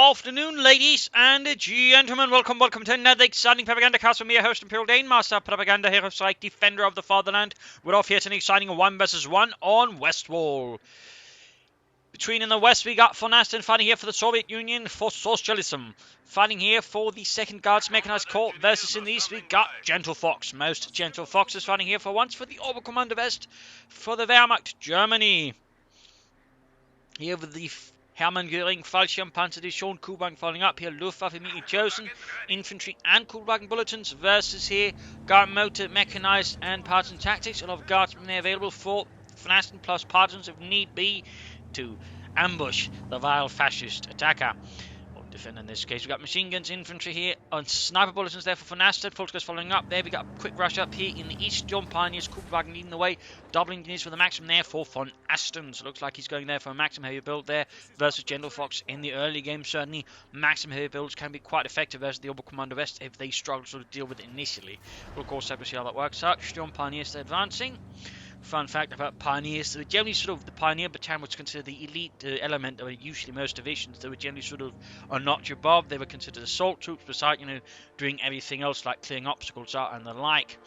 afternoon, ladies and gentlemen. Welcome to another exciting Propagandacast with me, your host, Imperial Dane, Master Propaganda, Hero Strike, Defender of the Fatherland. We're off here tonight, signing a 1 vs 1 on Westwall. Between in the west, we got VonAsten fighting here for the Soviet Union for socialism. Fighting here for the 2nd Guards Mechanized Corps versus in the east, we got Gentlefox. Most Gentlefoxes fighting here for once for the Oberkommando West for the Wehrmacht, Germany. Here with the Hermann Göring Fallschirmpanzerdivision, Kuhwagen following up here, Luftwaffe immediately chosen, infantry and Kuhwagen bulletins versus here, guard motor, mechanized and partisan tactics. A lot of guardsmen there available for VonAsten plus partisans if need be to ambush the vile fascist attacker. Or defender in this case. We've got machine guns, infantry here, and sniper bulletins there for VonAsten. Volkskriegs following up there. We got a quick rush up here in the east. John Pioneers, Kuhwagen leading the way. Double engineers for the maximum there for VonAsten. So it looks like he's going there for a maximum heavy build there versus Gentlefox in the early game. Certainly, maximum heavy builds can be quite effective versus the Oberkommando West if they struggle to sort of deal with it initially. We'll of course have to see how that works out. John Pioneers advancing. Fun fact about Pioneers, so generally sort of the Pioneer Battalion was considered the elite element of usually most divisions. They were generally sort of a notch above. They were considered assault troops beside, doing everything else like clearing obstacles out and the like.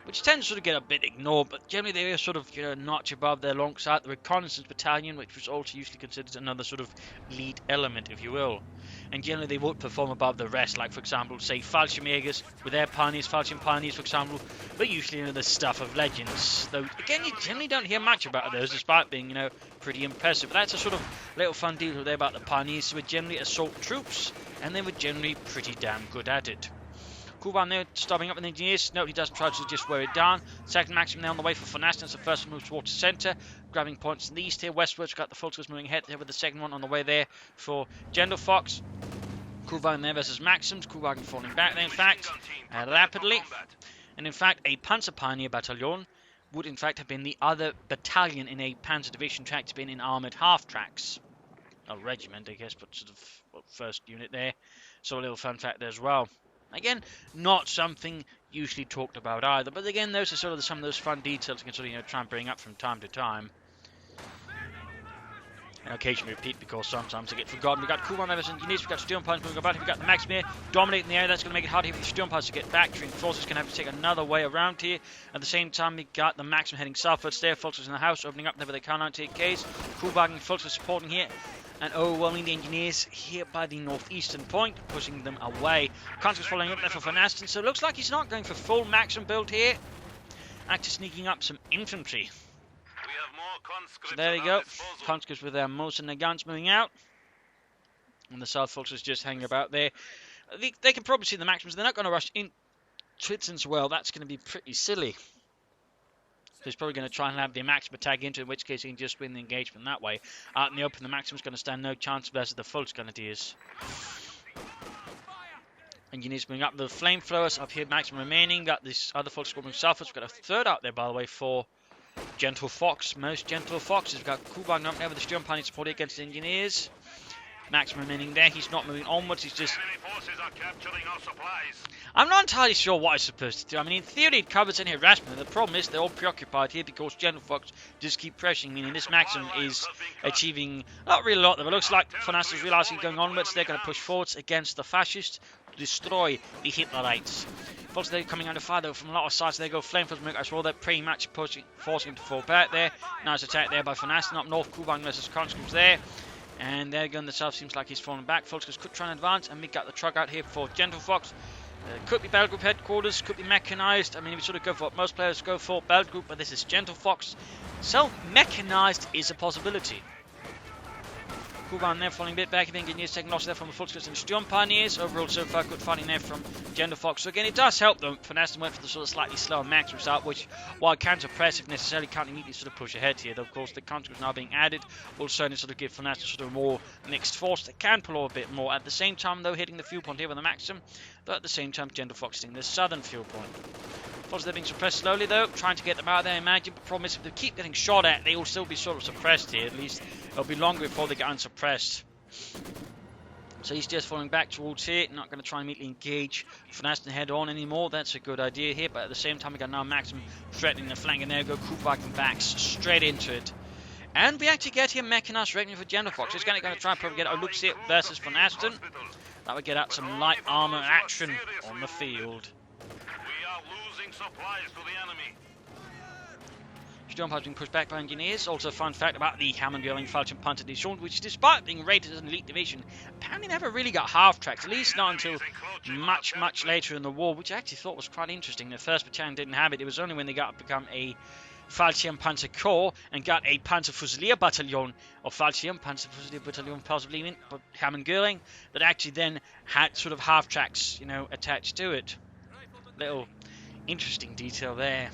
Which tends to sort of get a bit ignored, but generally they were sort of, a notch above there alongside the Reconnaissance Battalion, which was also usually considered another sort of lead element, if you will. And generally they would perform above the rest, like for example, say Fallschirmjägers with their Pioneers, Fallschirm Pioneers for example, but usually the stuff of legends. Though again, you generally don't hear much about those, despite being, pretty impressive. But that's a sort of little fun deal there about the Pioneers. So we're generally assault troops, and they were generally pretty damn good at it. Kuban there, stopping up with the engineers. No, he doesn't try to just wear it down. Second maximum there on the way for VonAsten. So first one moves towards the centre. Grabbing points in the east here. Westwards, got the Volkskriegs moving ahead there with the second one on the way there for Gentlefox. Kuban there versus Maxims. Kuban falling back there, in fact, rapidly. And in fact, a Panzer Pioneer Battalion would in fact have been the other battalion in a Panzer Division track to be in armoured half-tracks. A regiment, I guess, but sort of first unit there. So a little fun fact there as well. Again, not something usually talked about either, but again, those are sort of some of those fun details you can sort of try and bring up from time to time. And occasionally repeat because sometimes they get forgotten. We've got Kuban there versus engineers, we've got Sturmpanzer moving about, we've got the Maxim here dominating the area. That's going to make it hard here for the Sturmpanzer to get back. Reinforcers going to have to take another way around here. At the same time, we got the Maxim heading southwards there. Volkskriegs in the house, opening up there with the K-98Ks. Kuban and Volkskriegs supporting here. And overwhelming the engineers here by the northeastern point, pushing them away. Conscripts following up there for VonAsten, so it looks like he's not going for full maximum build here. Actually sneaking up some infantry. So there we go. Conscripts with their most and their guns moving out. And the South Volkskriegs just hanging about there. They can probably see the maxims. They're not going to rush in to it as well. That's going to be pretty silly. He's probably going to try and have the Maxim tag into, in which case he can just win the engagement that way. Out in the open, the Maxim's going to stand no chance versus the Volksgrenadiers. Engineers bring up the flamethrowers. Up here, Maxim remaining. Got this other Volkskriegs moving southwards. We've got a third out there, by the way, for Gentlefox. Most Gentlefoxes. We've got Kuban up there with the Sturmpanzer support against the engineers. Maxim remaining there. He's not moving onwards. He's just... I'm not entirely sure what he's supposed to do. I mean, in theory, it covers any harassment. The problem is they're all preoccupied here because Gentlefox just keep pressuring, meaning this Maxim is achieving not really a lot. But it looks like VonAsten's realizing going onwards. They're going to push forwards against the fascists to destroy the Hitlerites. Folks, they're coming under fire though from a lot of sides. They go flamethrowers as well. They're pretty much forcing him to fall back there. Nice attack there by VonAsten up north. Kuban versus Conscripts there. And there again, the south seems like he's falling back. Volkskriegs could try and advance, and we got the truck out here for Gentlefox. Could be battle group headquarters, could be mechanized. I mean, we sort of go for what most players go for, battle group, but this is Gentlefox. So, mechanized is a possibility. Kuban there falling a bit back. Engineers taking loss there from the Volkskriegs and Sturm Pioneers. Overall, so far, good fighting there from Gentlefox. So again, it does help though. VonAsten went for the sort of slightly slower Maxim start, which, while counter-pressive, necessarily can't immediately sort of push ahead here. Though, of course, the conscripts now being added will certainly sort of give VonAsten sort of a more mixed force. They can pull off a bit more. At the same time, though, hitting the fuel point here with the Maxim. Though at the same time, Gentlefox hitting the southern fuel point. Volkskriegs they're being suppressed slowly though, trying to get them out there, I imagine. But the problem is, if they keep getting shot at, they will still be sort of suppressed here. At least it'll be longer before they get unsuppressed. So he's just falling back towards here, not going to try and immediately engage VonAsten head on anymore. That's a good idea here, but at the same time we got now Maxim threatening the flank, and there go Kuban backs straight into it. And we actually get here mechanized reckoning for Gentlefox. He's going to try and probably get a look see it versus VonAsten. That would get out some light armor action on the field. We are losing supplies to the enemy. Sturm has been pushed back by engineers. Also a fun fact about the Hammer-Göring Falchion Panther Division, which despite being rated as an elite division, apparently never really got half-tracks, at least not until much later in the war, which I actually thought was quite interesting. The 1st Battalion didn't have it. It was only when they got to become a Fallschirm Panzer Corps and got a Panzer Fusilier Battalion, or Fallschirm Panzer Fusilier Battalion possibly, but Hammer-Göring, that actually then had sort of half-tracks, you know, attached to it. Little interesting detail there.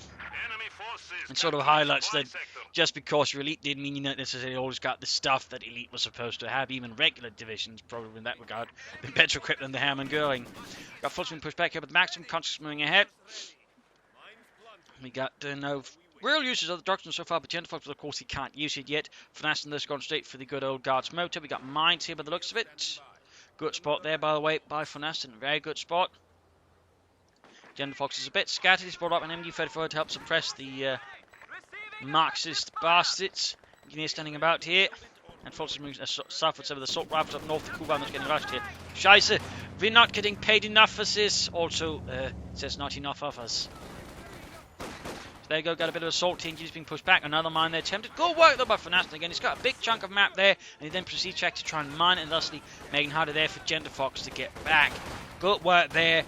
And sort of highlights that just because you're elite didn't mean you not necessarily always got the stuff that elite was supposed to have. Even regular divisions, probably in that regard, been better equipped than the Hammer-Göring. Got Fulton pushed back here, but the maximum conscious moving ahead. We got no real uses of the doctrine so far, but Gentlefox, of course, he can't use it yet. VonAsten has gone straight for the good old Guards motor. We got mines here by the looks of it. Good spot there, by the way, by VonAsten. Very good spot. Gentlefox is a bit scattered. He's brought up an MD-34 to help suppress the Marxist bastards. Engineers standing about here. And Fulton moves southwards over the assault rifles up north. The Kuban is getting rushed here. Scheiße, we're not getting paid enough for this. Also, it says not enough of us. So there you go, got a bit of assault here. He's being pushed back. Another mine there attempted. Good work though by VonAsten again. He's got a big chunk of map there. And he then proceeds to try and mine it, and thusly making harder there for Gentlefox to get back. Good work there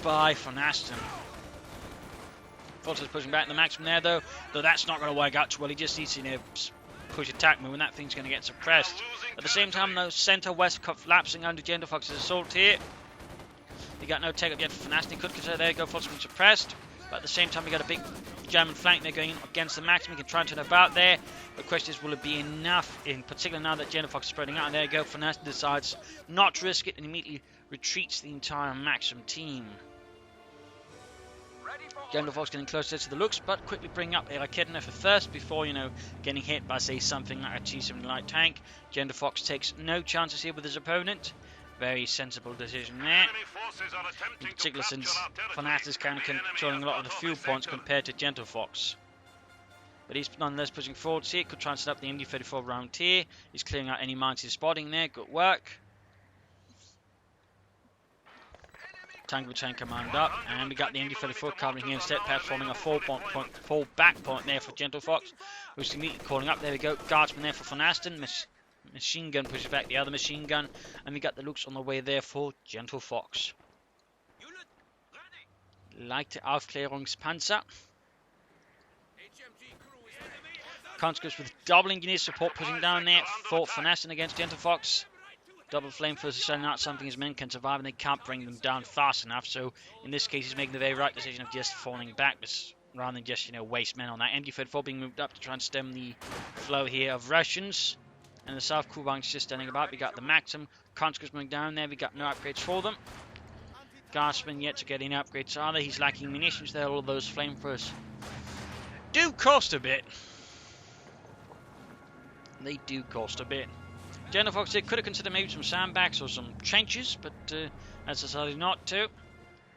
by VonAsten. Fulton's pushing back the maximum there though that's not going to work out too well. He just needs to, you know, push attack move, and that thing's going to get suppressed. At the same time though, centre west collapsing under Gentlefox's assault here. He got no take up yet for VonAsten. He could consider there you go, Fulton's been suppressed. But at the same time, we got a big German flank there going against the maximum. He can try and turn about there. The question is, will it be enough, in particular now that Gentlefox is spreading out? And there you go, VonAsten decides not to risk it and immediately retreats the entire maximum team. Gentlefox getting closer to the looks, but quickly bring up a Raketner for first before, you know, getting hit by, say, something like a T-70 light tank. Gentlefox takes no chances here with his opponent. Very sensible decision there. In particular, since VonAsten is kind of controlling a lot of the fuel points compared to Gentlefox. But he's nonetheless pushing forwards here. Could try and set up the MD-34 round here. He's clearing out any mines he's spotting there. Good work. Tank with tank command up, and we got the MD-34 covering here instead, perhaps forming a fall back point there for Gentlefox, who's immediately calling up. There we go, Guardsman there for VonAsten. Machine gun pushes back the other machine gun, and we got the looks on the way there for Gentlefox. Leichte Aufklärungspanzer. Conscripts with double engineer support pushing down there for VonAsten against Gentlefox. Double flame first is selling out something his men can survive, and they can't bring them down fast enough. So in this case, he's making the very right decision of just falling back rather than just, you know, waste men on that. MD-34 being moved up to try and stem the flow here of Russians. And the South Kuban's just standing about. We got the Maxim. Conscripts moving down there. We got no upgrades for them. Guardsman yet to get any upgrades either. He's lacking munitions there. All of those flamethrowers do cost a bit. They do cost a bit. Gentlefox could have considered maybe some sandbags or some trenches, but has decided not to.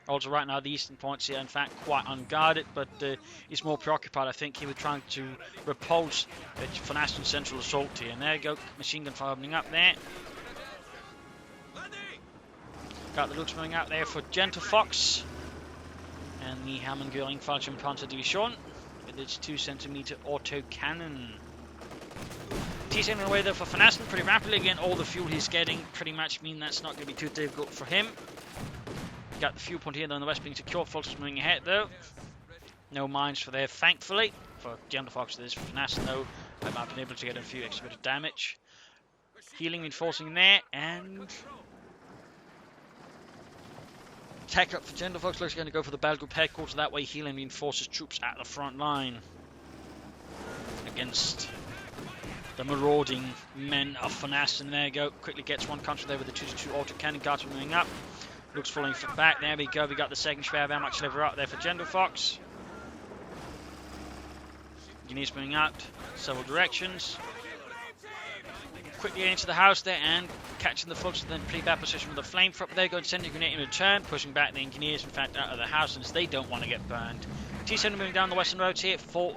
Also, right now, the eastern points here, in fact, quite unguarded, but he's more preoccupied, I think, here with trying to repulse VonAsten's central assault here. And there you go, machine gun fire opening up there. Got the looks moving out there for Gentlefox. And the Hammer-Göring Falchion Panzer Division with its 2cm auto cannon. T-70 away there for VonAsten pretty rapidly. Again, all the fuel he's getting pretty much mean that's not going to be too difficult for him. Got the fuel point here, though, on the west being secure. Fulton's moving ahead, though. No mines for there, thankfully. For Gentlefox, there is for VonAsten, though. I might have been able to get a few extra bit of damage. Healing, reinforcing there, and tech up for Gentlefox. Looks like going to go for the battle group headquarters. That way, healing reinforces troops at the front line against the marauding men of VonAsten. There you go. Quickly gets one contra there with the 222 auto cannon. Guardsman moving up. Looks falling back. There we go. We got the second Schwer Wehrmacht lever up there for Gentlefox. Engineers moving out several directions. Quickly into the house there and catching the Fulton, then pretty bad position with the flame thrower. There you go, sending a grenade in return, pushing back the engineers, in fact, out of the house, since they don't want to get burned. T-70 moving down the western roads here for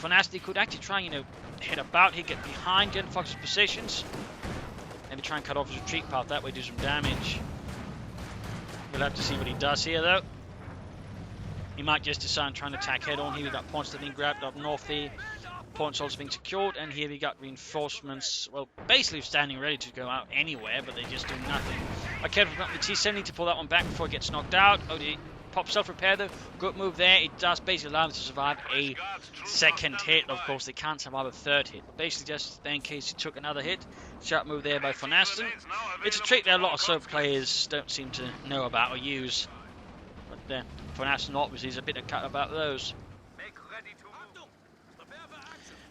VonAsten. Could actually try, you know, head about here, get behind Gentlefox's positions. Maybe try and cut off his retreat path, that way do some damage. We'll have to see what he does here though. He might just decide trying to attack head on. Here we've got points that have been grabbed up north here. Points also being secured, and here we got reinforcements, well, basically standing ready to go out anywhere, but they're just doing nothing. Okay, we've got the T-70 to pull that one back before it gets knocked out. Oh, the pop self-repair though, good move there. It does basically allow them to survive a second hit. Of course, they can't survive a third hit. Basically, just in case he took another hit. Sharp move there by VonAsten. It's a trick that a lot of sub players don't seem to know about or use. But VonAsten obviously is a bit of cut about those.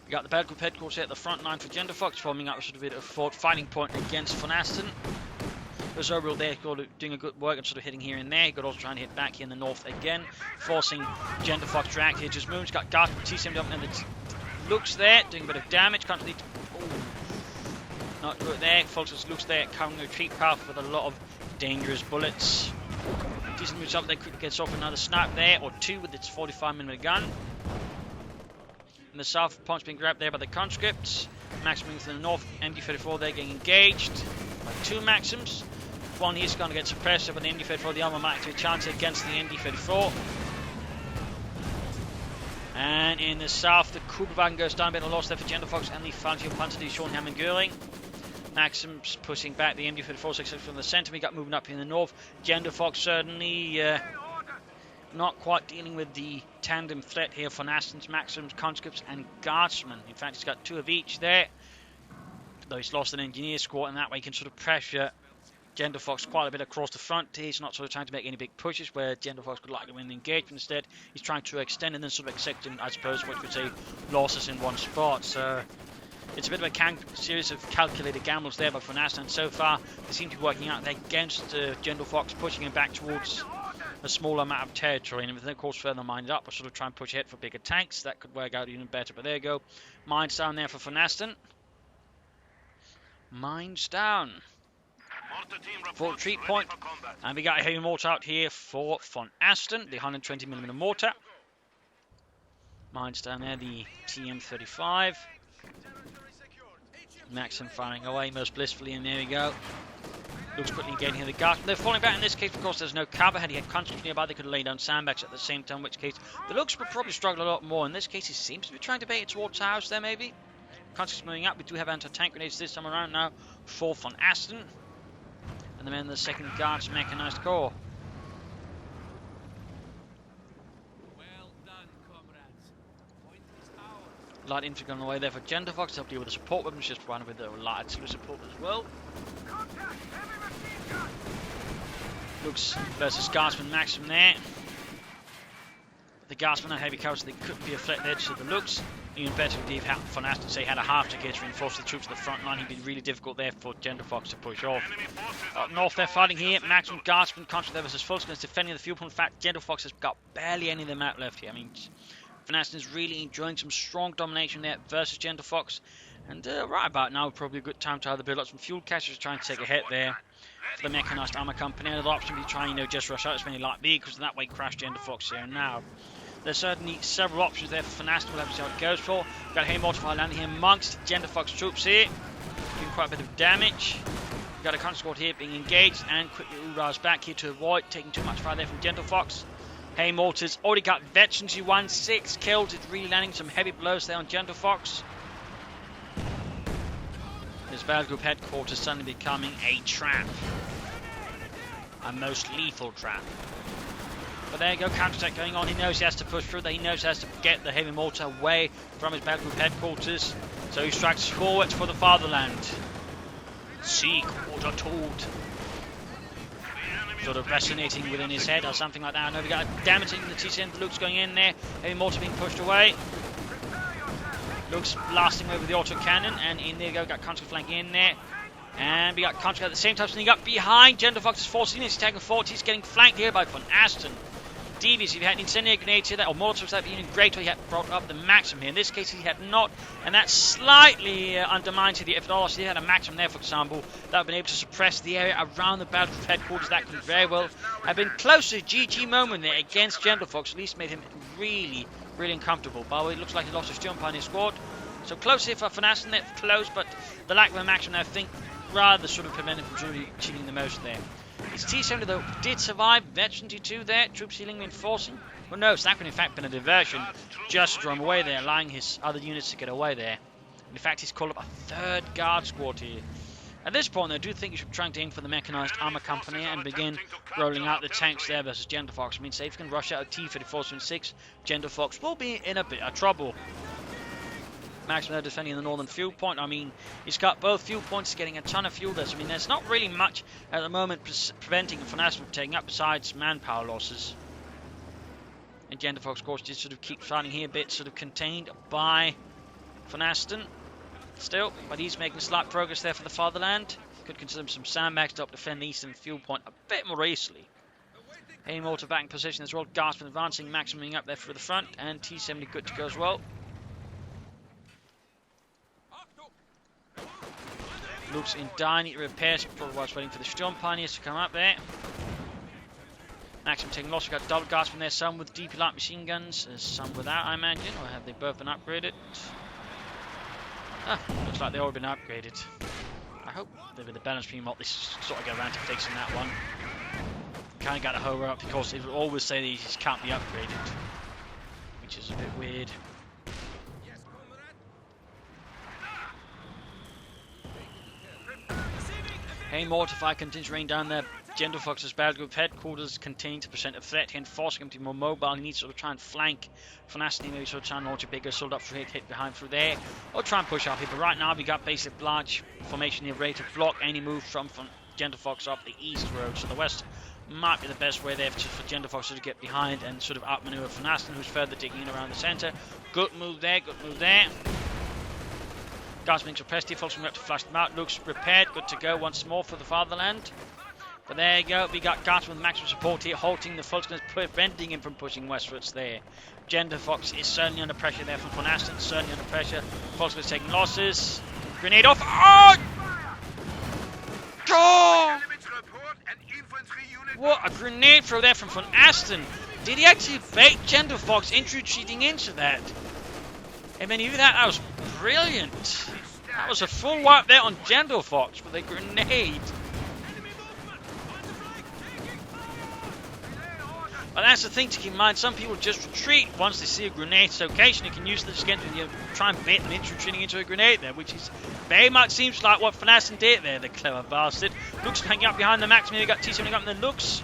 We got the Battle Group headquarters here at the front line for Gentlefox, forming up a sort of bit of fighting point against VonAsten. There's overall there, doing a good work and sort of hitting here and there. He got also trying to hit back here in the north again, forcing Gentlefox drag here. Just moves, got Garth with T-70 up and the looks there, doing a bit of damage. Can't lead. Not good there. Folks, looks there, covering a retreat path with a lot of dangerous bullets. Decent moves up there, quickly gets off another snap there, or two with its 45mm gun. In the south, points being grabbed there by the conscripts. Maxim to the north, MD-34 there getting engaged by two Maxims. One here's going to get suppressed by the MD-34. The other might actually chance it against the MD-34. And in the south, the Kugelwagen goes down a bit of loss there for Gentlefox and the Frontier Panzer Schornham and Göring. Maxim's pushing back the MD-34 successfully from the centre. We got moving up in the north. Gentlefox certainly not quite dealing with the tandem threat here for VonAsten's, Maxims, conscripts and guardsmen. In fact, he's got two of each there. Though he's lost an engineer squad, and that way he can sort of pressure Gentlefox quite a bit across the front. He's not sort of trying to make any big pushes where Gentlefox would like to win the engagement. Instead, he's trying to extend and then sort of accepting, I suppose, what you could say, losses in one spot. So it's a bit of a series of calculated gambles there by VonAsten, and so far they seem to be working out against Gentlefox, pushing him back towards a smaller amount of territory, and if they of course further minded up or sort of try and push ahead for bigger tanks, that could work out even better. But there you go, mines down there for VonAsten. Mines down. Full retreat point, and we got a heavy mortar out here for VonAsten, the 120mm mortar. Mines down there, the TM35. Maxim firing away most blissfully, and there we go. Looks quickly getting here the guards. They're falling back in this case, of course, there's no cover. Had he had conscripts nearby, they could lay down sandbags at the same time, in which case the looks would probably struggle a lot more. In this case, he seems to be trying to bait it towards house there, maybe. Conscripts moving up. We do have anti-tank grenades this time around now for VonAsten. And the men in the 2nd Guards Mechanized Corps. Light infantry on the way there for Gentlefox. They'll deal with the support weapons, just run with the light artillery support as well. Looks versus Guardsman Maxim there. The Guardsmen are heavy covers, so they couldn't be a flat edge to the looks. Even better would if VonAsten say had a half to get to reinforce the troops at the front line. He'd be really difficult there for Gentlefox to push off. Up north they're fighting here. Maxim, Guardsman, conscript there versus Fulton is defending the fuel point. In fact, Gentlefox has got barely any of them out left here. I mean, VonAsten is really enjoying some strong domination there versus Gentlefox. And right about now, probably a good time to either build up some fuel caches, trying to take a hit there for the Mechanized Armour Company. Another option would be trying, just rush out as many light vehicles, and that way crash Gentlefox here and now. There's certainly several options there for VonAsten. We'll have to see how it goes for. We've got a heavy mortar fire landing here amongst Gentlefox troops here, doing quite a bit of damage. We've got a conscript squad here being engaged, and quickly rouse back here to avoid taking too much fire there from Gentlefox. Heavy mortars already got veterans who won 6 kills. It's really landing some heavy blows there on Gentlefox. This battle group headquarters suddenly becoming a trap. A most lethal trap. But there you go, counterattack going on. He knows he has to push through that. He knows he has to get the heavy mortar away from his battle group headquarters. So he strikes forward for the fatherland. Sieg oder Tod. Sort of resonating within his head or something like that. I know we got a damaging the TCN. Luke's going in there. Heavy mortar being pushed away. Luke's blasting over the autocannon, and in there you go, got conscript flanking in there. And we got conscript at the same time sneaking up behind Gentlefox's force. He's taking forward. He's getting flanked here by VonAsten. Devious, if he had an incendiary grenades here, or Molotovs, that would be even greater. He had brought up the Maxim here. In this case, he had not, and that slightly undermines the effort. If he had a Maxim there, for example, that would have been able to suppress the area around the battlefield headquarters. That could very well have been close to a GG moment there against Gentlefox. At least made him really, really uncomfortable. By the way, it looks like he lost his jump on his squad. So close here for VonAsten, they're close, but the lack of a maximum, I think, rather sort of prevented from truly achieving the most there. His T-70 though did survive. Veteran T2 there, troops healing, reinforcing. Well, no, it's that could in fact been a diversion, just to draw him away there, allowing his other units to get away there. In fact, he's called up a third guard squad here. At this point, I do think you should be trying to aim for the mechanized armor company and begin rolling out the tanks there versus Gentlefox. I mean, say if you can rush out a T-34-76, Gentlefox will be in a bit of trouble. Max Miller defending the northern fuel point. I mean, he's got both fuel points, getting a ton of fuel there. So, I mean, there's not really much at the moment preventing VonAsten from taking up besides manpower losses. And Gentlefox, of course, just sort of keep fighting here a bit, sort of contained by VonAsten still, but he's making slight progress there for the fatherland. Could consider some sandbags to help defend the eastern fuel point a bit more easily. Heading more to backing position as well. Garsman advancing, maximuming up there for the front, and T-70 good to go as well. Looks in dire need of repairs, probably whilst waiting for the Storm Pioneers to come up there. Maximum taking loss. We've got double Garsman there, some with DP light machine guns, some without, I imagine, or have they both been upgraded? Looks like they've all been upgraded. I hope that with the balance beam up, this sort of go around to fixing that one. Kind of got to hover up because it will always say these can't be upgraded, which is a bit weird. Hey, Mortify continues to rain down there. Gentlefox's battle group headquarters contains a percent of threat, and forcing him to be more mobile. He needs to sort of try and flank VonAsten, maybe sort of try and launch a bigger sort of hit behind through there, or try and push up here. But right now we got basically large formation here ready to block any move from Gentlefox up the east road. So the west might be the best way there for Gentlefox to get behind and sort of outmaneuver VonAsten, who's further digging in around the centre. Good move there, good move there. Garsman suppressed here, forcing him up to flash them out. Looks prepared, good to go once more for the fatherland. But there you go, we got Garsman with maximum support here, halting the Fulskins, preventing him from pushing westwards there. Gentlefox is certainly under pressure there from VonAsten, certainly under pressure. Fulskins taking losses. Grenade off. Oh! Oh! What a grenade throw there from VonAsten. Did he actually bait Gentlefox into retreating into that? I mean, even that was brilliant. That was a full wipe there on Gentlefox with a grenade. But that's the thing to keep in mind. Some people just retreat once they see a grenade. So occasionally you can use this against them, try and bait them into retreating into a grenade there, which is very much seems like what VonAsten did there, the clever bastard. Looks hanging up behind the Maximum. They got T-70 up and then Looks.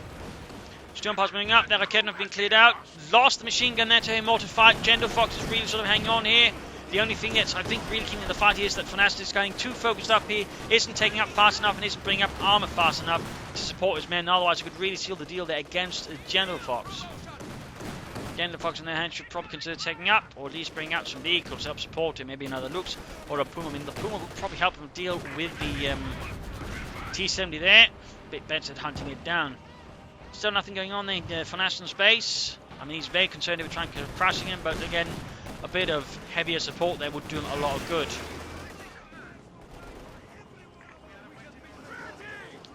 Storm Pass moving up. Their Raketen have been cleared out. Lost the machine gun there to him. Mortified. Gentlefox is really sort of hanging on here. The only thing that's, I think, really keeping the fight here is that VonAsten is going too focused up here, isn't taking up fast enough, and isn't bringing up armour fast enough to support his men. Otherwise, he could really seal the deal there against Gentlefox. Gentlefox, on their hand, should probably consider taking up, or at least bring out some vehicles to help support him. Maybe another Lux or a Puma. I mean, the Puma will probably help him deal with the T-70 there. A bit better at hunting it down. Still nothing going on in VonAsten's base. I mean, he's very concerned with trying to crushing him, but again, a bit of heavier support there would do him a lot of good.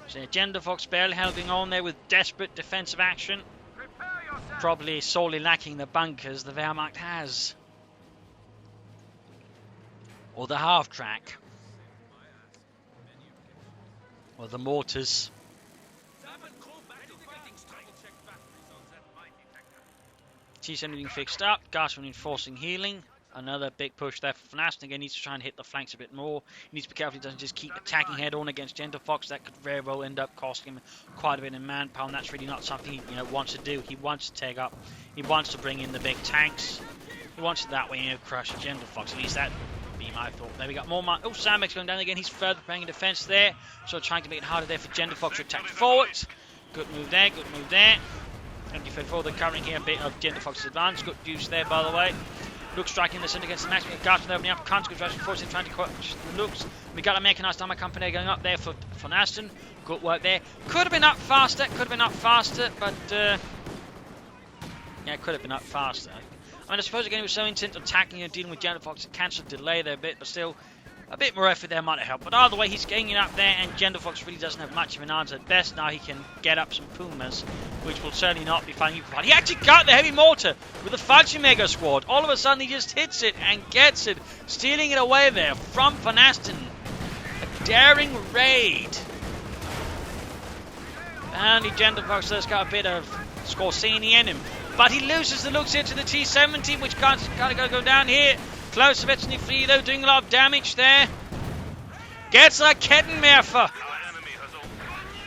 So Gentlefox barely holding on there with desperate defensive action. Probably sorely lacking the bunkers the Wehrmacht has. Or the half-track. Or the mortars. T-70 being fixed up, Garsman enforcing healing. Another big push there for VonAsten. Again, needs to try and hit the flanks a bit more. He needs to be careful he doesn't just keep attacking head-on against Gentlefox. That could very well end up costing him quite a bit in manpower, and that's really not something he wants to do. He wants to take up. He wants to bring in the big tanks. He wants it that way, crush Gentlefox. At least that would be my thought. There we got more. Oh, Sandbag's going down again. He's further preparing a defense there. So trying to make it harder there for Gentlefox to attack forward. Good move there, good move there. And defend forward, covering here a bit of Gentlefox's advance. Good use there, by the way. Looks striking the center against the Max. Garsman opening up. Can't go forcing, trying to crush the Looks. We got a mechanized armor company going up there for VonAsten. Good work there. Could have been up faster. But yeah, could have been up faster. I mean, I suppose again, he was so intent on attacking and dealing with Gentlefox, it cancelled delay there a bit, but still, A bit more effort there might have helped, but either way, he's getting it up there, and Gentlefox really doesn't have much of an answer. At best, now he can get up some Pumas, which will certainly not be finding you. He actually got the heavy mortar with the Fallschirmjäger squad. All of a sudden, he just hits it and gets it, stealing it away there from VonAsten. A daring raid. And the Gentlefox has got a bit of Scorsini in him, but he loses the looks here to the T-70, which can't go down here. Close eventually free though, doing a lot of damage there. Gets a Kettenwerfer.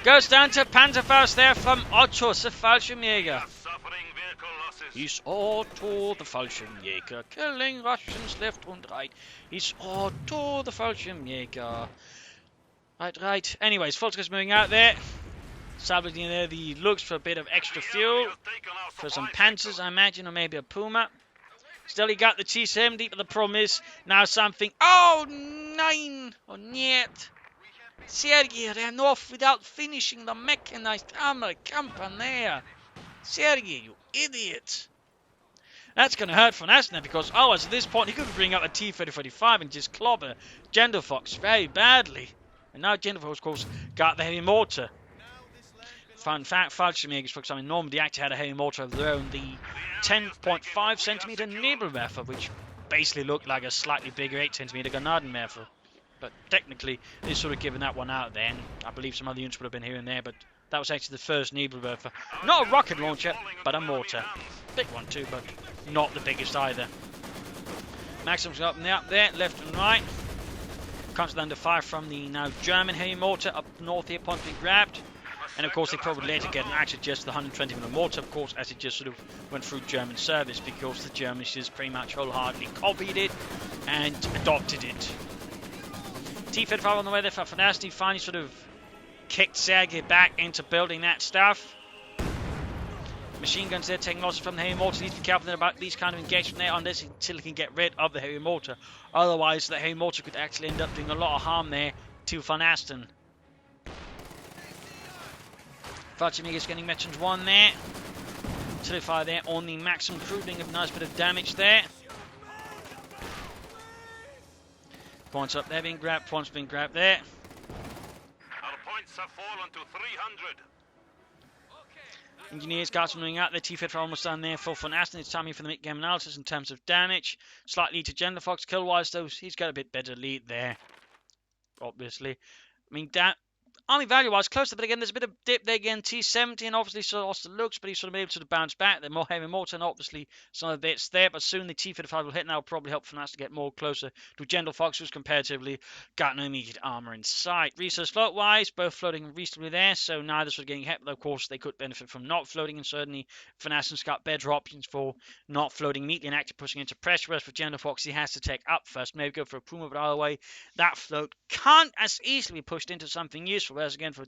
Goes down to Panzerfaust there from Otto, the Fallschirmjäger. He's Otto, the Fallschirmjäger, killing Russians left and right. He's Otto, the Fallschirmjäger. Right. Anyways, Volker's moving out there. Salvaging there the looks for a bit of extra fuel. For some Panzers, I imagine, or maybe a Puma. Still, he got the T-70, but the problem is now something. Oh, nein! Oh, niet! Sergei ran off without finishing the mechanized armor Campaner. Sergei, you idiot! That's going to hurt VonAsten because, at this point, he could bring up a T-3045 and just clobber Gentlefox very badly. And now Gentlefox, of course, got the heavy mortar. Fun fact, Fallschirmjägers, for example, in Normandy actually had a heavy mortar of their own, the 10.5 centimeter Nebelwerfer, which basically looked like a slightly bigger 8 centimeter Granadenwerfer. But technically, they've sort of given that one out there, and I believe some other units would have been here and there, but that was actually the first Nebelwerfer. Not a rocket launcher, but a mortar. Big one too, but not the biggest either. Maximum's up there, left and right. Comes under fire from the now German heavy mortar up north here, point being grabbed. And of course they probably later get an actually just the 120mm mortar, of course, as it just sort of went through German service, because the Germans just pretty much wholeheartedly copied it and adopted it. T-35 on the way there for VonAsten. He finally sort of kicked Sergei back into building that stuff. Machine guns there taking losses from the heavy mortar. Needs to be careful about these kind of engagement there until he can get rid of the heavy mortar. Otherwise, the heavy mortar could actually end up doing a lot of harm there to VonAsten. Fallschirmjäger's getting mentioned one there. Fire there on the maximum crew, doing a nice bit of damage there. Points up there being grabbed, points being grabbed there. Our points have fallen to 300. Engineers, guards moving out. The T-50 are almost done there for VonAsten. It's time for the mid-game analysis in terms of damage. Slight lead to Gentlefox. Kill-wise, though, he's got a bit better lead there. Obviously. I mean, army value-wise, closer, but again, there's a bit of dip there again. T-70, and obviously sort of lost the looks, but he's sort of been able to bounce back. They're more heavy mortar, and obviously some of the bits there, but soon the T-55 will hit, and that will probably help VonAsten to get more closer to Gentlefox, who's comparatively got no immediate armor in sight. Resource float-wise, both floating reasonably there, so neither sort of getting hit, but of course they could benefit from not floating, and certainly VonAsten's got better options for not floating immediately and actually pushing into pressure, whereas for Gentlefox, he has to take up first, maybe go for a Puma, but either way, that float can't as easily be pushed into something useful, whereas again for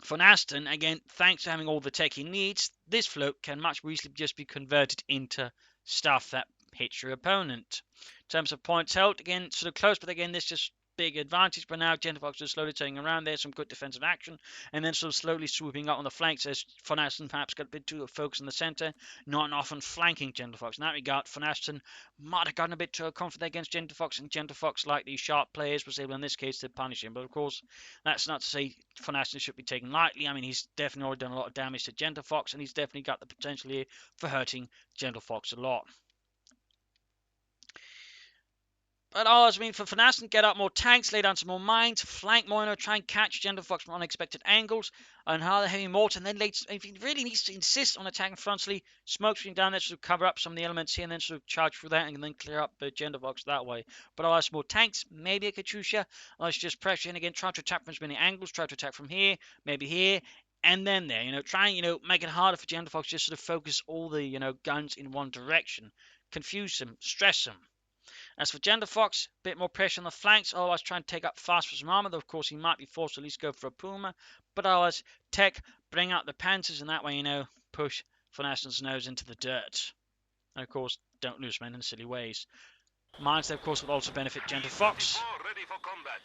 VonAsten, again, thanks to having all the tech he needs, this float can much more easily just be converted into stuff that hits your opponent. In terms of points held, again, sort of close, but again, this just big advantage. But now Gentlefox is slowly turning around there, some good defensive action, and then sort of slowly swooping up on the flanks as VonAsten perhaps got a bit too focused in the centre, not often flanking Gentlefox. In that regard, VonAsten might have gotten a bit too confident against Gentlefox, and Gentlefox, like these sharp players, was able in this case to punish him. But of course, that's not to say VonAsten should be taken lightly. I mean, he's definitely already done a lot of damage to Gentlefox, and he's definitely got the potential here for hurting Gentlefox a lot. But I mean, for VonAsten, get up more tanks, lay down some more mines, flank more, try and catch Gentlefox from unexpected angles, and hard heavy mortar, and then if he really needs to insist on attacking frontally, smoke screen down there to sort of cover up some of the elements here, and then sort of charge through that, and then clear up the Gentlefox that way. But I'll have some more tanks, maybe a Katyusha, or it's just pressure in again, try to attack from as many angles, try to attack from here, maybe here, and then there, try and, make it harder for Gentlefox, just sort of focus all the, guns in one direction, confuse them, stress them. As for Gentlefox, a bit more pressure on the flanks, otherwise try and take up fast for some armor, though of course he might be forced to at least go for a Puma, but otherwise tech, bring out the Panzers, and that way, push VonAsten's nose into the dirt. And of course, don't lose men in silly ways. Mines, of course, will also benefit Gentlefox,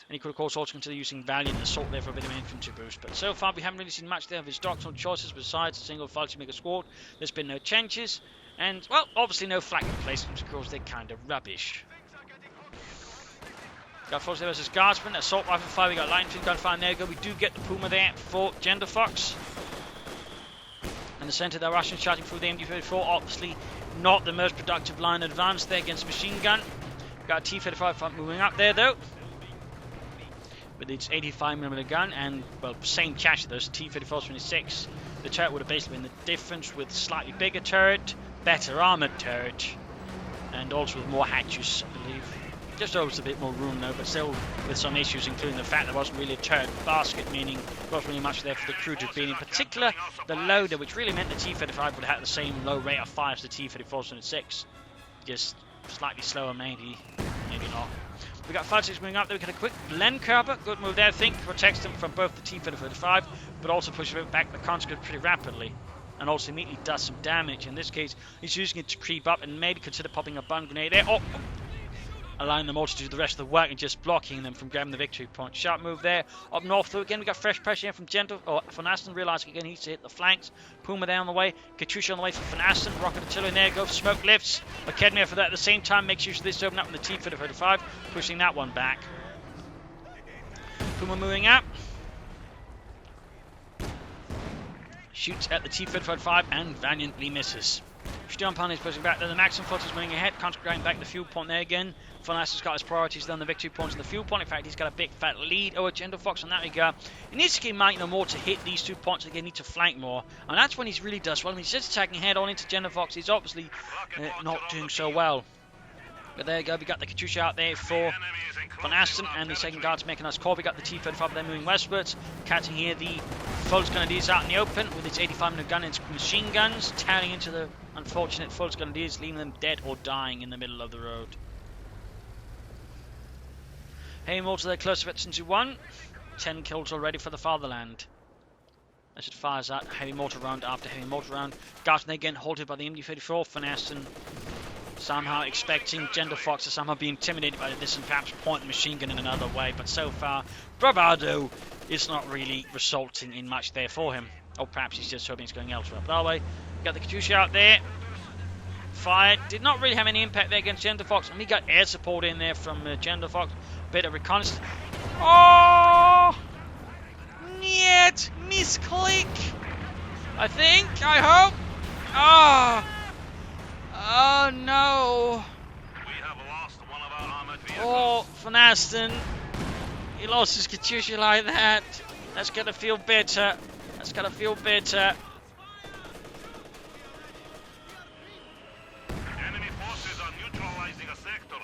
and he could of course also consider using Valiant Assault there for a bit of an infantry boost, but so far we haven't really seen much there of his doctrinal choices besides a single Fallschirmjäger squad. There's been no changes, and, well, obviously no flank replacements because they're kind of rubbish. Got force there versus Guardsman. Assault rifle fire. We got line machine gun fire. There we go. We do get the Puma there for Gentlefox. In the centre, the Russians charging through the MG34. Obviously, not the most productive line advance there against machine gun. Got a T-35 moving up there though, with its 85mm gun, and well, same chassis those T-34-26. The turret would have basically been the difference, with slightly bigger turret, better armoured turret, and also with more hatches, I believe. Just always a bit more room though, but still with some issues, including the fact there wasn't really a turret basket, meaning there wasn't really much there for the crew to be in particular the loader, which really meant the T-35 would have the same low rate of fire as the T-34-26. Just slightly slower, maybe not. We got 5.6 moving up there. We got a quick blend cover. Good move there, I think. Protects them from both the T-35, but also pushes back the conscript pretty rapidly. And also immediately does some damage. In this case, he's using it to creep up and maybe consider popping a bun grenade there. Oh! Allowing them all to do the rest of the work and just blocking them from grabbing the victory point. Sharp move there. Up north though, again we got fresh pressure here from VonAsten, realizing again he needs to hit the flanks. Puma there on the way. Katusha on the way for VonAsten. Rocket artillery there, go for smoke lifts. Academy for that at the same time makes use of this to open up in the T-35, pushing that one back. Puma moving up. Shoots at the T-35 and valiantly misses. Sturmpan is pushing back there. The Maxim force is moving ahead. Conscript going back to the fuel point there again. VonAsten's got his priorities done, the victory points and the fuel point. In fact, he's got a big fat lead over Gentlefox in that regard. He needs to get Mike no more to hit these 2 points. Again, need to flank more. And that's when he really does well. When he's just attacking head on into Gentlefox, he's obviously not doing so well. But there you go, we got the Katusha out there for VonAsten, and the second guard's making us call. We got the T-35 there moving westwards, catching here the Fultz Grenadiers out in the open with its 85mm gun and its machine guns, tearing into the unfortunate Fultz Grenadiers, leaving them dead or dying in the middle of the road. Heavy mortar there close to it 1. 10 kills already for the fatherland. As it fires that heavy mortar round after heavy mortar round. Guardsman again halted by the MD-34. VonAsten somehow expecting Gentlefox to somehow be intimidated by this and perhaps point the machine gun in another way, but so far bravado is not really resulting in much there for him. Or perhaps he's just hoping it's going elsewhere. But anyway, got the Katusha out there. Fired. Did not really have any impact there against Gentlefox, and we got air support in there from Gentlefox. Bit of reconnaissance. Oh! Niet! Misclick! I think, I hope. Ah! Oh no! We have lost one of our armored vehicles. Oh, VonAsten. He lost his Katusha like that. That's gonna feel bitter. That's gonna feel bitter. Enemy forces are neutralizing a sector.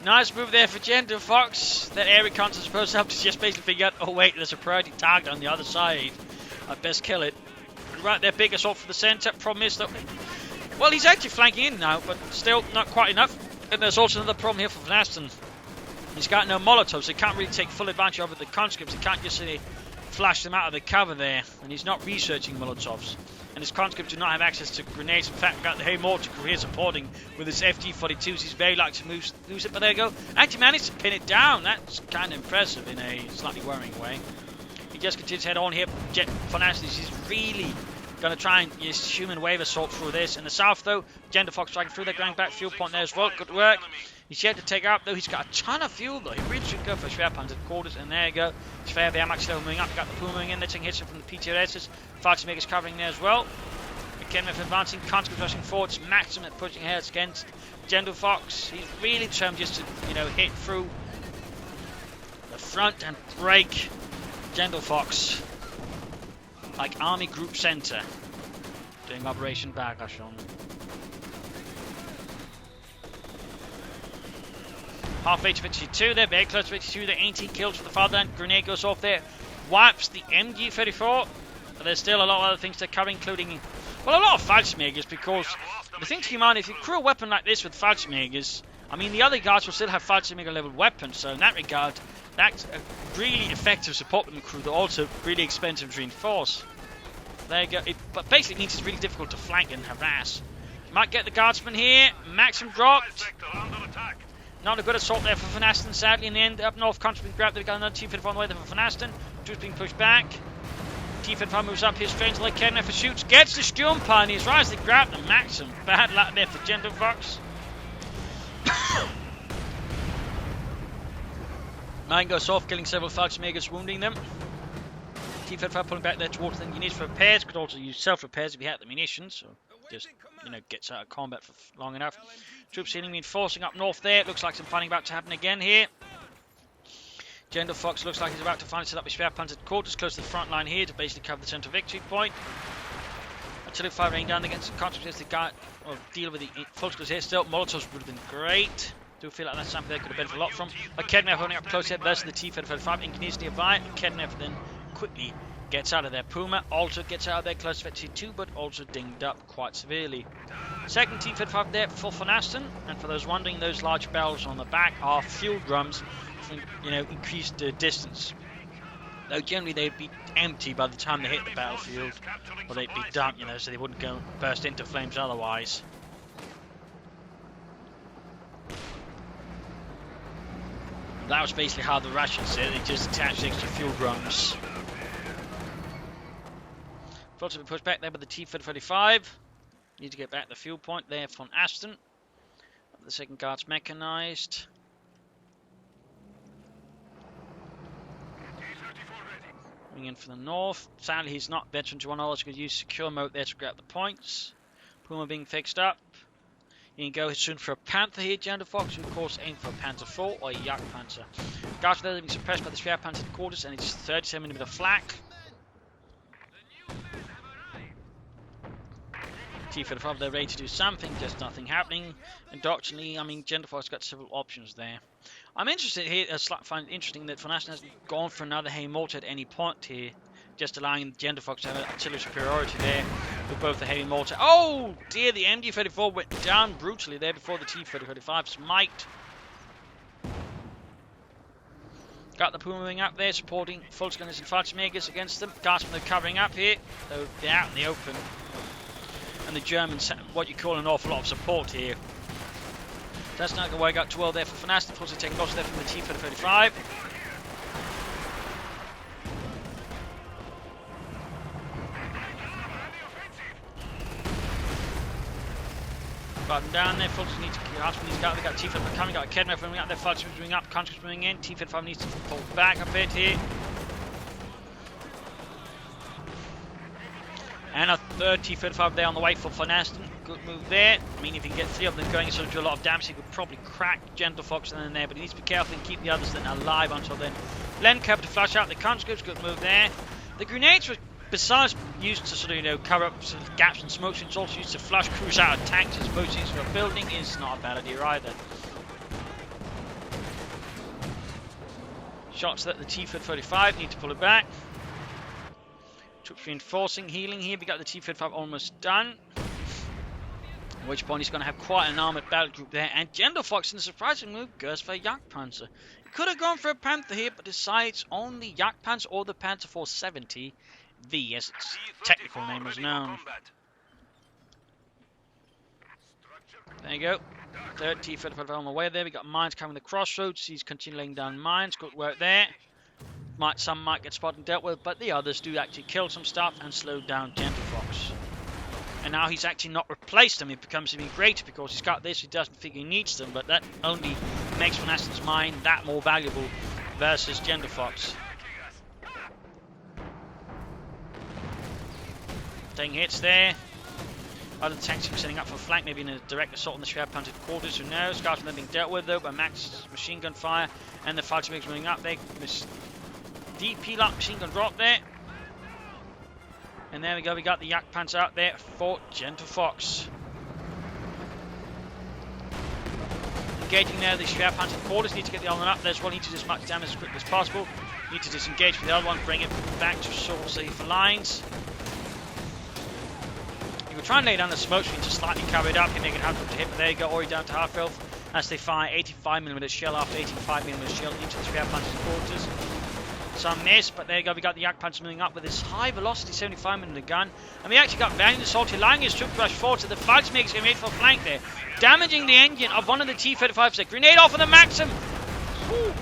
Nice move there for Gentlefox. That air recon is supposed to help to just basically figure out, oh wait, there's a priority target on the other side. I'd best kill it. Right there, big assault for the centre. Problem is though, well, he's actually flanking in now, but still not quite enough. And there's also another problem here for VonAsten. He's got no Molotovs, so he can't really take full advantage of the conscripts. He can't just flash them out of the cover there, and he's not researching Molotovs. And his conscripts do not have access to grenades. In fact, got the heavy mortar crew here supporting with his FG-42s. He's very likely to lose it, but there you go. Actually managed to pin it down. That's kind of impressive in a slightly worrying way. He just continues to head on here. VonAsten is really going to try and use human wave assault through this. In the south, though, Gentlefox striking through. They're going back fuel point there as well. Good work. He's yet to take out, though. He's got a ton of fuel, though. He really should go for Schwerpanzer quarters. And there you go. Schwer, they're much slower moving up. Got the Puma moving in. They're taking hits from the PTRSs. Fightmakers covering there as well. McKenna advancing. Conscript rushing forwards. Maxim at pushing ahead against Gentlefox. He's really trying just to, hit through the front and break Gentlefox. Like Army Group Center. Doing Operation Bagashon. Halfway to 52, they're very close to 52, they're 18 kills for the fatherland. Grenade goes off there, wipes the MG-34, but there's still a lot of other things to cover, including, well, a lot of Fallschirmjägers, because the thing to keep in mind, if you crew a weapon like this with Fallschirmjägers, I mean, the other guards will still have Fallschirmjäger level weapons, so in that regard, that's a really effective support with the crew, they're also really expensive to reinforce. There you go, but basically it means it's really difficult to flank and harass. You might get the guardsman here, Maxim dropped. Not a good assault there for VonAsten, sadly. In the end, up north, conscript grabbed. They've got another T-35 on the way there for VonAsten. Two's being pushed back. T-35 moves up here, strangely like Kedner for shoots. Gets the Sturmpan. He's right as they grab the Maxim. Bad luck there for Gentlefox. Mine goes off, killing several Fallschirmjägers, wounding them. T-35 pulling back there towards the units for repairs. Could also use self-repairs if you had the munitions. So just, gets out of combat for long enough. Troops seemingly reinforcing up north there. It looks like some fighting about to happen again here. Gentlefox looks like he's about to finally set up his Schwerpanzer quarters close to the front line here to basically cover the central victory point. Artillery fire raining down against the conscripts as they deal with the Volksgruppe here still. Molotovs would have been great. Do feel like that's something they could have benefited a lot from. But Kednev holding up close here versus the T-35. Inconvenience nearby. Kednev then quickly gets out of there. Puma also gets out of there close to victory too, but also dinged up quite severely. Second T-35 there for VonAsten. And for those wondering, those large bells on the back are fuel drums for, increased distance. Though generally they'd be empty by the time they hit the battlefield, or they'd be dumped, so they wouldn't go burst into flames otherwise. That was basically how the Russians did it. They just attached extra fuel drums. Forced to be pushed back there by the T-35. Need to get back the fuel point there from VonAsten. The second guard's mechanized. Coming in from the north. Sadly, he's not veteran to one all. He's going to use secure mode there to grab the points. Puma being fixed up. You can go soon for a Panther here, Gentlefox, who of course aim for a Panzer IV or a Jagdpanzer. Guards there being suppressed by the Schwerpanzer quarters and it's 37mm flak. T-35, they're ready to do something, just nothing happening. And doctrinally, Gentlefox got several options there. I'm interested here, I find it interesting that VonAsten hasn't gone for another heavy mortar at any point here, just allowing Gentlefox to have artillery superiority there with both the heavy mortar. Oh dear, the MG-34 went down brutally there before the T-35's might. Got the Puma moving up there, supporting Volksgunners and Fallschirmjägers against them. Guardsmen are covering up here, though they're out in the open. And the Germans, what you call an awful lot of support here. That's not going to work out too well there for VonAsten. Fortunately taking loss there from the T-35. Got them down there. Fulton needs to they got T-35 coming, got Kednev moving up there, Fallschirmjägers moving up, conscripts moving in. T-35 needs to pull back a bit here. And a third T-35 there on the way for VonAsten. Good move there. If you can get three of them going, it's going to do a lot of damage. He could probably crack Gentlefox in there, but he needs to be careful and keep the others then alive until then. Lencover to flush out the conscripts. Good move there. The grenades were, besides used to cover up gaps and smoke, it's also used to flush crews out of tanks as opposed to used for a building. Is not a bad idea either. Shots that the T-35 need to pull it back. Troops reinforcing, healing here. We got the T-35 almost done. At which point he's going to have quite an armoured battle group there. And Gentlefox, in a surprising move, goes for a Jagdpanzer. He could have gone for a Panther here, but decides on the Jagdpanzer or the Panzer 470. V, as its technical name is known. There you go. Third T-35 on the way there. We got mines coming the crossroads. He's continuing laying down mines. Good work there. Some might get spotted and dealt with, but the others do actually kill some stuff and slow down Gentlefox. And now he's actually not replaced them. It becomes even greater because he's got this. He doesn't think he needs them, but that only makes VonAsten's mine that more valuable versus Gentlefox. Taking hits there. Other tanks are setting up for flank, maybe in a direct assault on the Schwerpanzer quarters. Who knows? Guards are being dealt with though by max machine gun fire, and the Fallschirmjägers moving up. They DP lock machine gun drop there. And there we go, we got the Jagdpanzer out there for Gentlefox. Engaging there, the Schwerpanzer quarters need to get the other one up there as well. Need to do as much damage as quickly as possible. Need to disengage with the other one, bring it back to sort of safer lines. You can try and lay down the smoke screen to slightly cover it up and make it hard to hit, but there you go, already down to half health as they fire 85mm shell after 85mm shell into the Schwerpanzer's quarters. Some miss, but there you go, we got the Jagdpanzer moving up with this high velocity 75mm gun. And we actually got valiant assault, allowing his troop rush forward, so the Fallschirmjägers get made for a flank there. Damaging the engine of one of the T-35s. A grenade off of the Maxim. Woo.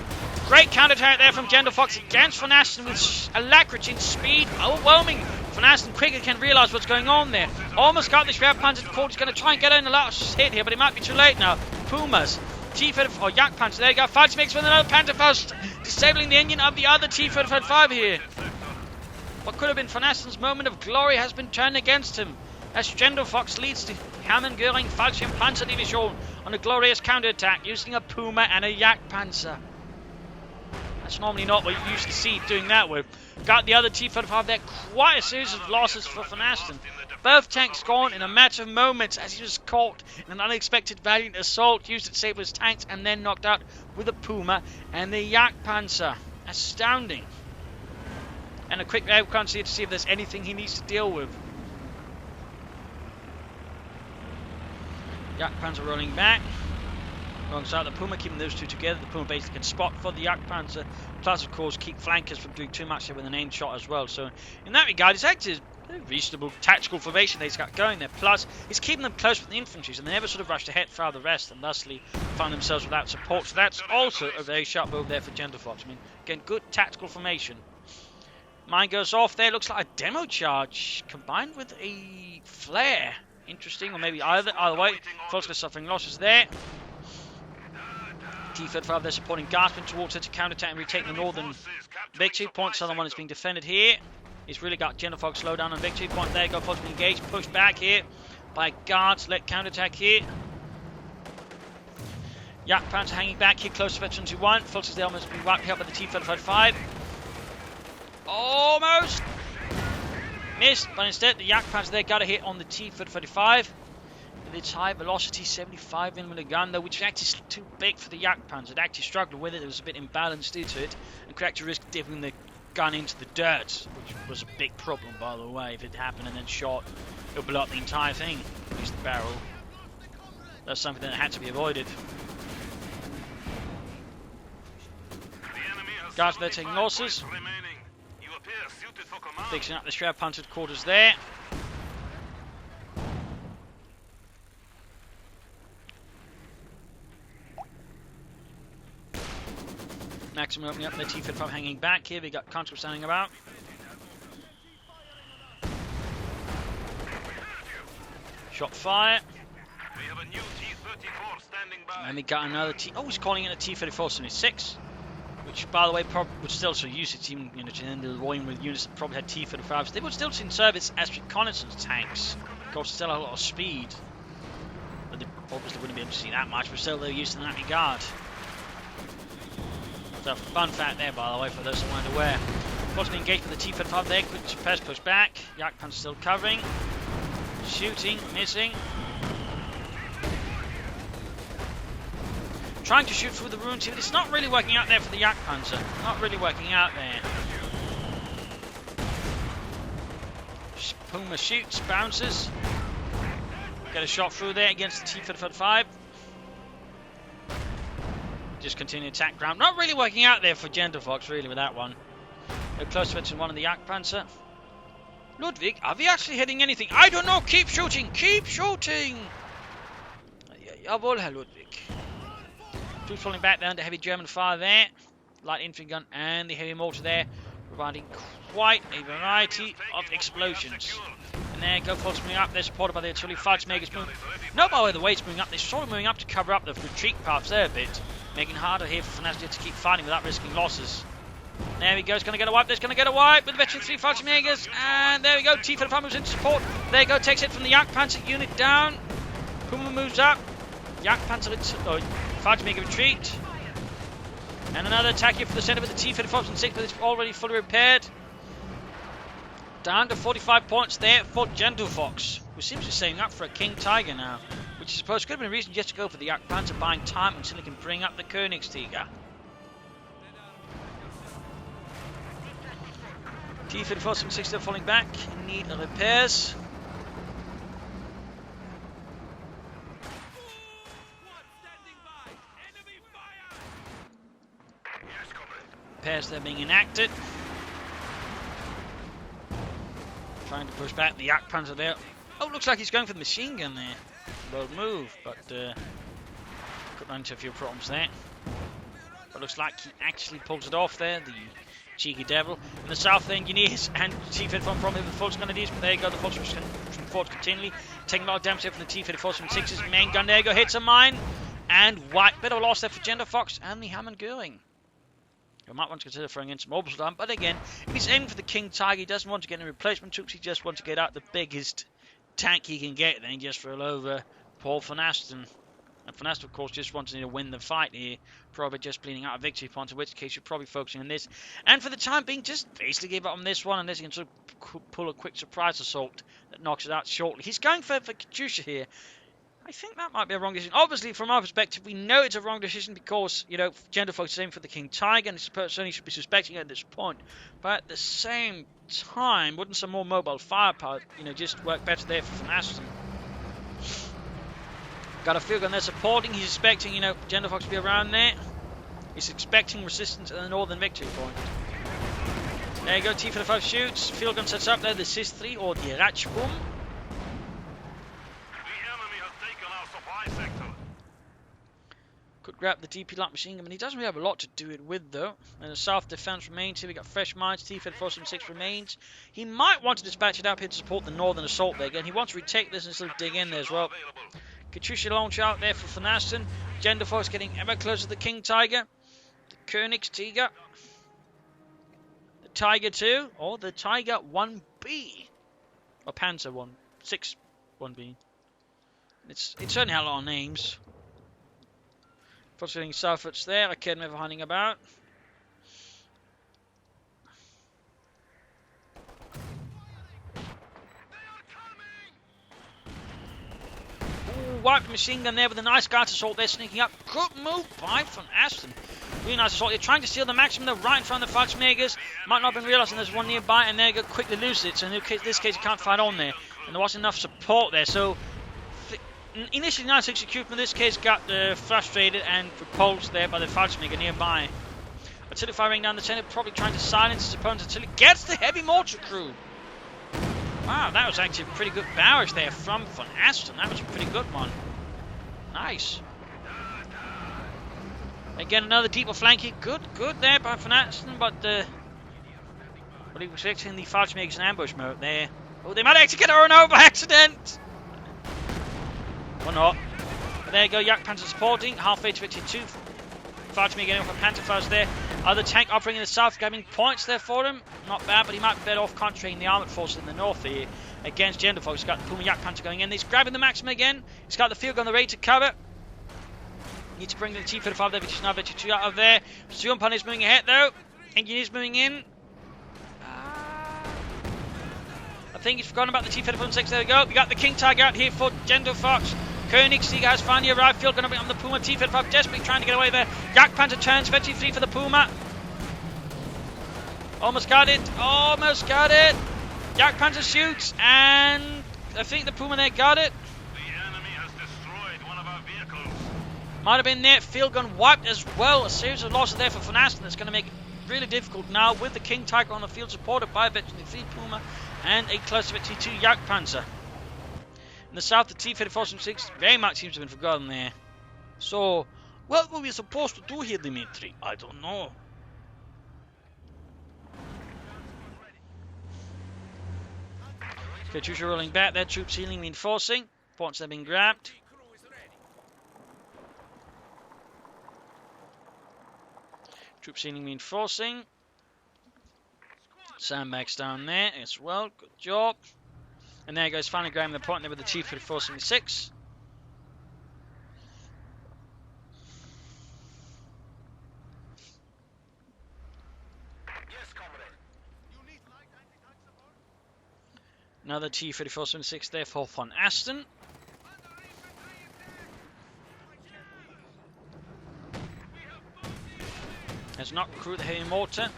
Great counter-attack there from Gentlefox against VonAsten with alacrity and speed. Overwhelming. VonAsten quickly can realise what's going on there. Almost got the Schwerpanzer caught. He's going to try and get in the last hit here, but it might be too late now. Pumas. T-35 or Jagdpanzer. There you go. Fallschirmjägers with another Panzer first. disabling the engine of the other T-35 here. What could have been VonAsten's moment of glory has been turned against him, as Gentlefox leads the Hammer-Göring Fallschirmpanzerdivision on a glorious counterattack using a Puma and a Jagdpanzer. That's normally not what you usually see doing that with. Got the other T-35 there, quite a series of losses for VonAsten. Both tanks gone in a matter of moments as he was caught in an unexpected valiant assault, used to disable his tanks and then knocked out with a Puma and the Jagdpanzer. Astounding. And a quick recon here to see if there's anything he needs to deal with. Jagdpanzer rolling back. Alongside the Puma, keeping those two together. The Puma basically can spot for the Jagdpanzer. Plus, of course, keep flankers from doing too much there with an aim shot as well. So, in that regard, it's actually a reasonable tactical formation that he's got going there. Plus, it's keeping them close with the infantry, so they never sort of rush ahead for the rest and thusly find themselves without support. So that's also a very sharp move there for Gentlefox. I mean, again, good tactical formation. Mine goes off there. Looks like a demo charge combined with a flare. Interesting, or maybe either way. Fox is suffering losses there. T-35 they're supporting Gaspin towards her to counterattack and retake the northern victory point. Southern one is being defended here. He's really got Gentlefox slow down on victory point there. Go forward to engage, pushed back here by guards. Let counterattack here. Jagdpanzer hanging back here, close to veterans who won. Fox is there almost being wiped out by the T-35. Almost missed, but instead the Jagdpanzer there got a hit on the T-35 with its high velocity 75mm gun, though, which is actually too big for the Jagdpanzer. It actually struggled with it. It was a bit imbalanced due to it, and could actually risk dipping the gun into the dirt, which was a big problem, by the way. If it happened and then shot, it would blow up the entire thing, at least the barrel. That's something that had to be avoided. Guards there taking losses. Fixing up the Shroud Panzer quarters there. Maximum opening up their T-35 hanging back here. We got Consul standing about. Shot fire. We have a new T-34 standing by. And we got another T. Oh, he's calling it a T-34-76. Which, by the way, would still use it even to the end of the war with units that probably had T-35s. They would still in service as reconnaissance tanks. Of course, still have a lot of speed. But they obviously wouldn't be able to see that much, but still they're used in that regard. So, fun fact there, by the way, for those that weren't aware. Fortunately engaged with the T-35 there. Quick suppress, push back. Jagdpanzer still covering. Shooting, missing. Trying to shoot through the ruins here, but it's not really working out there for the Jagdpanzer. Not really working out there. Puma shoots, bounces. Get a shot through there against the T-35. Just continue to attack ground. Not really working out there for Gentlefox, really, with that one. They're close to one of the Jagdpanzer. Ludwig, are we actually hitting anything? I don't know. Keep shooting. Keep shooting. Jawohl, Herr Ludwig. Troops falling back down to heavy German fire there. Light infantry gun and the heavy mortar there, providing quite a variety of explosions. And there, go forward moving up. They're supported by the artillery. Fallschirmjägers moving. No, by the way, it's moving up. They're sort of moving up to cover up the retreat paths there a bit, making it harder here for VonAsten to keep fighting without risking losses. There we go. It's going to get a wipe. There's going to get a wipe with the veteran 3 Fallschirmjägers. And there we go. T-35 moves into support. There you go. Takes it from the Jagdpanzer unit down. Puma moves up. Jagdpanzer Fallschirmjäger retreat. And another attack here for the centre with the T-35 and 6, but it's already fully repaired. Down to 45 points there for Gentlefox, who seems to be saving up for a King Tiger now, which I suppose could have been a reason just to go for the Jagdpanzer, buying time until he can bring up the Königstiger. T-35 and 6 still falling back, in need of repairs. Repairs there being enacted. Trying to push back the Jagdpanzer there. Oh, looks like he's going for the machine gun there. Bold move, but could run into a few problems there. But looks like he actually pulls it off there, the cheeky devil. In the south, the engineers and T-35 from him, the Fox Grenadiers, but there you go, the Fox from forward continually. Taking a lot of damage there from the T-35 from 6's main gun. There you go, hits a mine. And white. Bit of a loss there for Gentlefox and the Hammer-Göring. He might want to consider throwing in some orbital down, but again, if he's aiming for the King Tiger, he doesn't want to get any replacement troops, he just wants to get out the biggest tank he can get, then just throw over Paul VonAsten. And VonAsten, of course, just wanting to win the fight here, probably just bleeding out a victory point, in which case you're probably focusing on this. And for the time being, just basically give up on this one, unless he can sort of pull a quick surprise assault that knocks it out shortly. He's going for Katyusha here. I think that might be a wrong decision. Obviously, from our perspective, we know it's a wrong decision because, you know, Gentlefox is aiming for the King Tiger, and this person only should be suspecting it at this point. But at the same time, wouldn't some more mobile firepower, you know, just work better there for VonAsten? Got a field gun there supporting. He's expecting, you know, Gentlefox to be around there. He's expecting resistance at the northern victory point. There you go, T-45 shoots. Field gun sets up there, the SIS-3 or the Ratchboom. Could grab the DP light machine gun, but he doesn't really have a lot to do it with, though. And the south defense remains here. We got fresh mines. T-476 remains. He might want to dispatch it up here to support the northern assault there again. He wants to retake this and still dig in there as well. Katyusha launch out there for VonAsten. Gentlefox getting ever closer to the King Tiger. The Königstiger. The Tiger 2 or the Tiger 1B. Or Panzer 1.6 1B. It's certainly had a lot of names. Putting Southwards there, Academy of hunting about. Ooh, wiped machine gun there with a nice guard assault there, sneaking up. Good move by VonAsten. Really nice assault. They're trying to steal the Maxim though, right in front of the Volksjägers. Might not have been realising there's one nearby, and there go quickly lose it. So in this case, you can't fight on there, and there wasn't enough support there. So initially nice execution, in this case got frustrated and repulsed there by the Volksjäger nearby. Artillery firing down the center, probably trying to silence his opponent until it gets the heavy mortar crew. Wow, that was actually a pretty good barrage there from VonAsten. That was a pretty good one. Nice. Again, another deeper flanking. Good there by VonAsten, but he was expecting the Volksjägers in ambush mode there. Oh, they might actually get her over accident. Or not. But there you go, Jagdpanzer supporting. Halfway to victory 2. Volksjäger getting off a Panzerfaust there. Other tank operating in the south, grabbing points there for him. Not bad, but he might be better off concentrating the armoured forces in the north here against Gentlefox. He's got the Puma Jagdpanzer going in. He's grabbing the Maxim again. He's got the field gun ready to cover. Need to bring the T-45 there, which is now victory 2 out of there. Stumpon is moving ahead though. Engineer's moving in. I think he's forgotten about the T-56. There we go. We got the King Tiger out here for Gentlefox. Königstiger has finally arrived. Field gun on the Puma. T-55 desperately trying to get away there. Jagdpanzer turns. Victory 3 for the Puma. Almost got it. Almost got it. Jagdpanzer shoots. And I think the Puma there got it. The enemy has destroyed one of our vehicles. Might have been there. Field gun wiped as well. A series of losses there for VonAsten. That's going to make it really difficult now with the King Tiger on the field, supported by a Victory 3 Puma and a close Victory 2 Jagdpanzer. In the south, the T-54 very much seems to have been forgotten there. So, what were we supposed to do here, Dimitri? I don't know. Katyusha rolling back there, troops healing, reinforcing. Points have been grabbed. Troops healing, reinforcing. Sandbags down there as well. Good job. And there goes finally grabbing the point there with the T-5476. Another T-5476 there for VonAsten. Has not recruited the heavy mortar.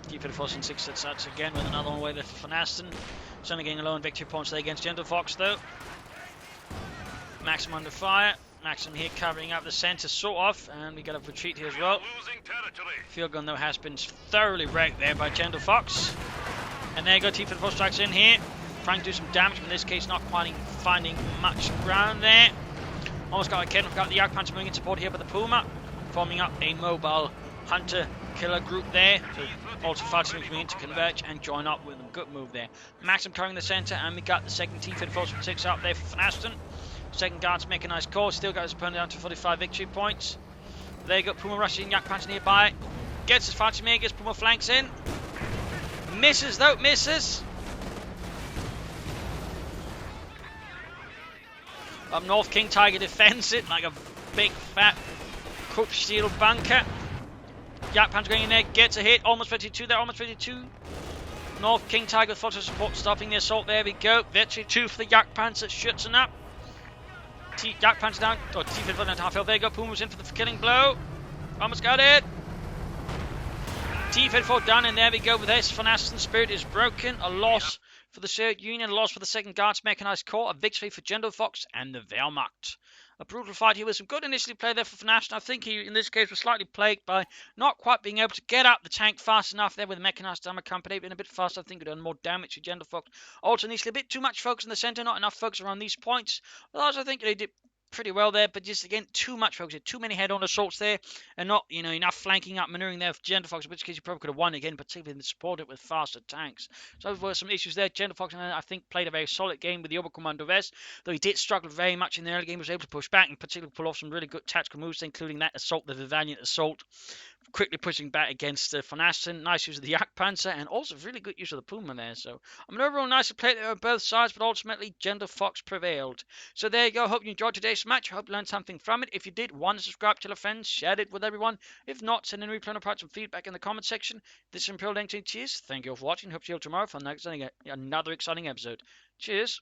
T-5476 sets out again with another one away there for VonAsten. It's only getting a low on victory points there against Gentlefox though. Maxim under fire. Maxim here covering up the centre sort of, and we got a retreat here as well. Field gun though has been thoroughly wrecked there by Gentlefox. And there you go, T-54 strikes in here, trying to do some damage, but in this case not quite finding much ground there. Almost got a kid. We've got the Jagdpanzer moving in support here by the Puma, forming up a mobile hunter killer group there. So also Volksjäger coming in to converge and join up with them. Good move there. Maxim covering the centre, and we got the second T-54 out there for VonAsten. Second guard's making a nice call. Still got his opponent down to 45 victory points. There you go, Puma rushing, Yak Panzer nearby. Gets his fighting me, gets Puma flanks in. Misses though, misses. Up north, King Tiger defends it like a big fat Krupp steel bunker. Yak Panzer going in there, gets a hit, almost 52 there, almost 52. North, King Tiger with photo support, stopping the assault, there we go. Victory 2 for the Yak Panzer, shooting up. Yak Panzer down, or T-Fid down to half hill, there you go, Puma's in for the killing blow. Almost got it. T-Fid 4 done, and there we go with this. VonAsten Spirit is broken, a loss for the Third Union, a loss for the 2nd Guards Mechanized Corps, a victory for Gentlefox and the Wehrmacht. A brutal fight here with some good initially play there for VonAsten. I think he, in this case, was slightly plagued by not quite being able to get up the tank fast enough there with the Mechanized Armor Company. Been a bit faster, I think, it done more damage to Gentlefox. Also, initially, a bit too much focus in the centre, not enough focus around these points. Otherwise, I think they did pretty well there, but just again, too much focus, too many head-on assaults there, and not, enough flanking up, maneuvering there for Gentlefox, in which case you probably could have won again, particularly if supported with faster tanks. So there were some issues there. Gentlefox, I think, played a very solid game with the Oberkommando West, though he did struggle very much in the early game, was able to push back and particularly pull off some really good tactical moves, including that assault, the valiant assault, quickly pushing back against VonAsten. Nice use of the Yak Panzer, and also really good use of the Puma there. So, overall nicely played there on both sides, but ultimately Gentlefox prevailed. So there you go. Hope you enjoyed today's match. Hope you learned something from it. If you did, subscribe, tell a friend, share it with everyone. If not, send in a replay and some feedback in the comment section. This is Imperial Lane. Cheers. Thank you all for watching. Hope to see you all tomorrow for another exciting episode. Cheers.